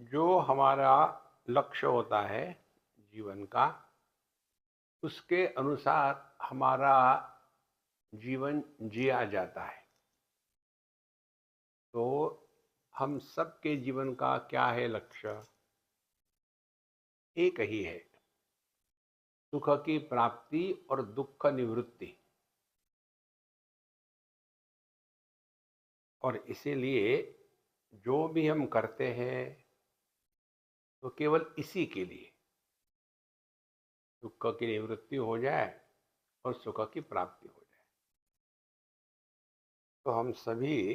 जो हमारा लक्ष्य होता है जीवन का, उसके अनुसार हमारा जीवन जिया जाता है। तो हम सबके जीवन का क्या है लक्ष्य? एक ही है, सुख की प्राप्ति और दुख निवृत्ति। और इसीलिए जो भी हम करते हैं तो केवल इसी के लिए, दुख की निवृत्ति हो जाए और सुख की प्राप्ति हो जाए। तो हम सभी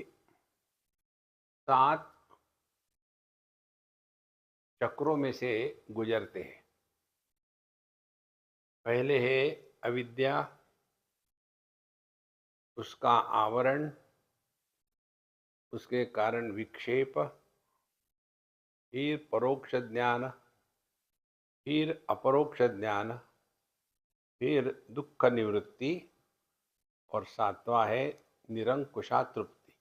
7 चक्रों में से गुजरते हैं। पहले है अविद्या, उसका आवरण, उसके कारण विक्षेप, फिर परोक्ष ज्ञान, फिर अपरोक्ष ज्ञान, फिर दुख निवृत्ति, और 7वां है निरंकुशा तृप्ति।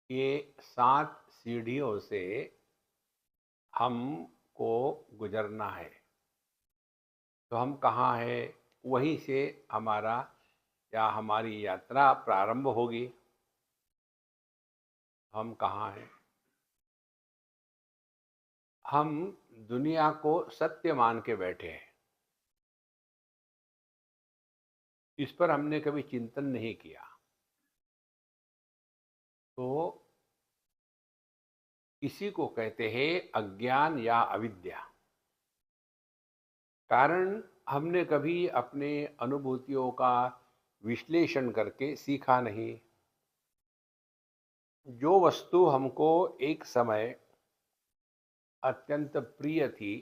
ये 7 सीढ़ियों से हमको गुजरना है। तो हम कहाँ हैं? वहीं से हमारा या हमारी यात्रा प्रारंभ होगी। हम कहाँ हैं? हम दुनिया को सत्य मान के बैठे हैं। इस पर हमने कभी चिंतन नहीं किया। तो इसी को कहते हैं अज्ञान या अविद्या। कारण हमने कभी अपने अनुभूतियों का विश्लेषण करके सीखा नहीं। जो वस्तु हमको एक समय अत्यंत प्रिय थी,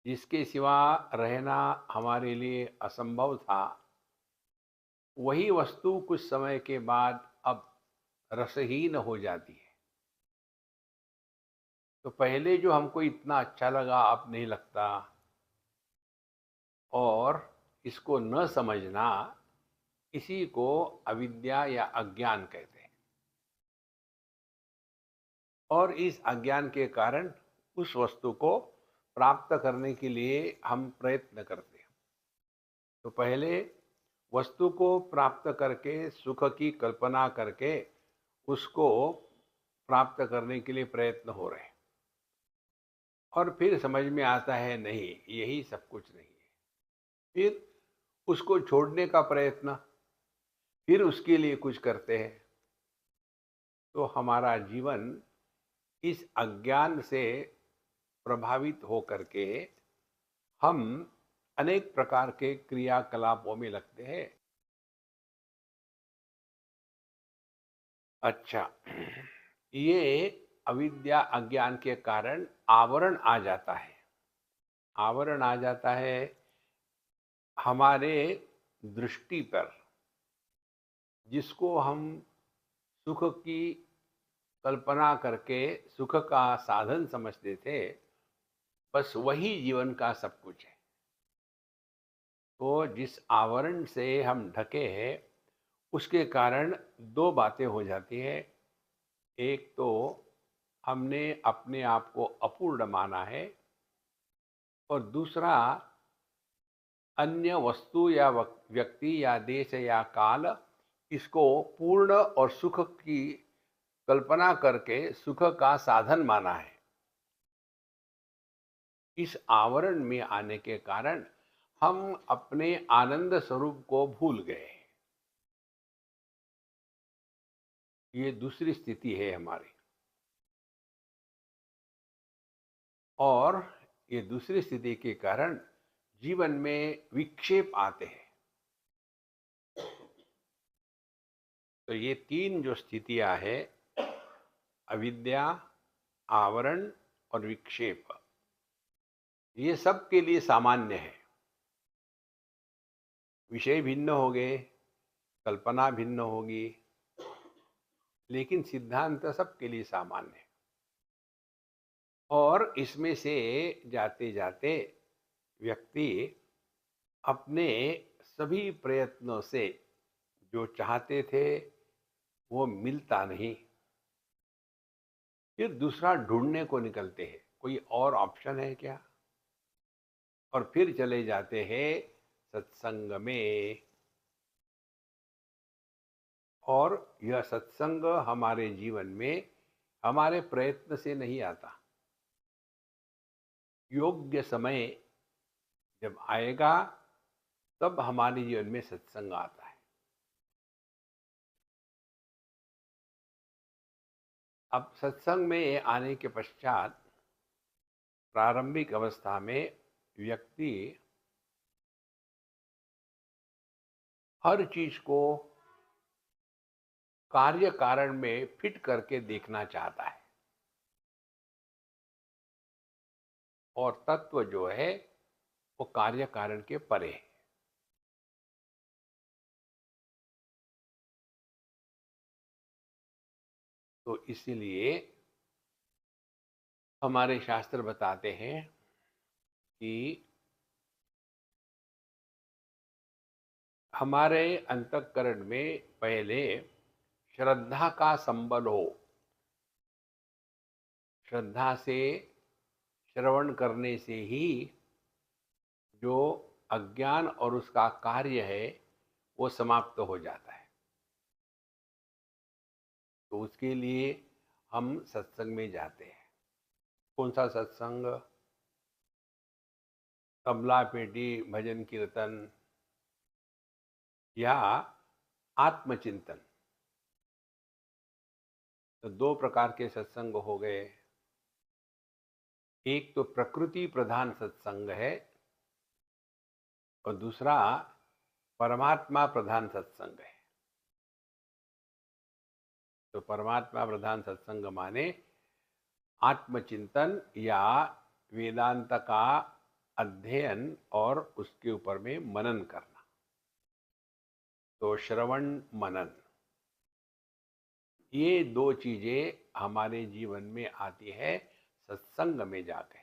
जिसके सिवा रहना हमारे लिए असंभव था, वही वस्तु कुछ समय के बाद अब रसहीन हो जाती है। तो पहले जो हमको इतना अच्छा लगा अब नहीं लगता, और इसको न समझना, इसी को अविद्या या अज्ञान कहते हैं। और इस अज्ञान के कारण उस वस्तु को प्राप्त करने के लिए हम प्रयत्न करते हैं। तो पहले वस्तु को प्राप्त करके सुख की कल्पना करके उसको प्राप्त करने के लिए प्रयत्न हो रहे हैं, और फिर समझ में आता है नहीं, यही सब कुछ नहीं है। फिर उसको छोड़ने का प्रयत्न, फिर उसके लिए कुछ करते हैं। तो हमारा जीवन इस अज्ञान से प्रभावित होकर के हम अनेक प्रकार के क्रियाकलापों में लगते हैं। अच्छा, ये अविद्या अज्ञान के कारण आवरण आ जाता है। आवरण आ जाता है हमारे दृष्टि पर, जिसको हम सुख की कल्पना करके सुख का साधन समझते थे, बस वही जीवन का सब कुछ है। तो जिस आवरण से हम ढके हैं, उसके कारण 2 बातें हो जाती हैं। एक तो हमने अपने आप को अपूर्ण माना है, और दूसरा अन्य वस्तु या व्यक्ति या देश या काल, इसको पूर्ण और सुख की कल्पना करके सुख का साधन माना है। इस आवरण में आने के कारण हम अपने आनंद स्वरूप को भूल गए। ये दूसरी स्थिति है हमारी। और ये दूसरी स्थिति के कारण जीवन में विक्षेप आते हैं। तो ये 3 जो स्थितियां है, अविद्या, आवरण और विक्षेप, ये सब के लिए सामान्य है। विषय भिन्न हो गए, कल्पना भिन्न होगी, लेकिन सिद्धांत सबके लिए सामान्य है। और इसमें से जाते जाते व्यक्ति अपने सभी प्रयत्नों से जो चाहते थे वो मिलता नहीं। फिर दूसरा ढूंढने को निकलते हैं, कोई और ऑप्शन है क्या, और फिर चले जाते हैं सत्संग में। और यह सत्संग हमारे जीवन में हमारे प्रयत्न से नहीं आता। योग्य समय जब आएगा तब हमारे जीवन में सत्संग आता है। अब सत्संग में आने के पश्चात प्रारंभिक अवस्था में व्यक्ति हर चीज को कार्य कारण में फिट करके देखना चाहता है, और तत्व जो है वो कार्य कारण के परे है। तो इसीलिए हमारे शास्त्र बताते हैं कि हमारे अंतःकरण में पहले श्रद्धा का संबल हो। श्रद्धा से श्रवण करने से ही जो अज्ञान और उसका कार्य है वो समाप्त हो जाता है। तो उसके लिए हम सत्संग में जाते हैं। कौन सा सत्संग? तबला पेटी, भजन कीर्तन या आत्मचिंतन। तो दो प्रकार के सत्संग हो गए। एक तो प्रकृति प्रधान सत्संग है और दूसरा परमात्मा प्रधान सत्संग है। तो परमात्मा प्रधान सत्संग माने आत्मचिंतन या वेदांत का अध्ययन और उसके ऊपर में मनन करना। तो श्रवण मनन, ये दो चीजें हमारे जीवन में आती है सत्संग में जाके।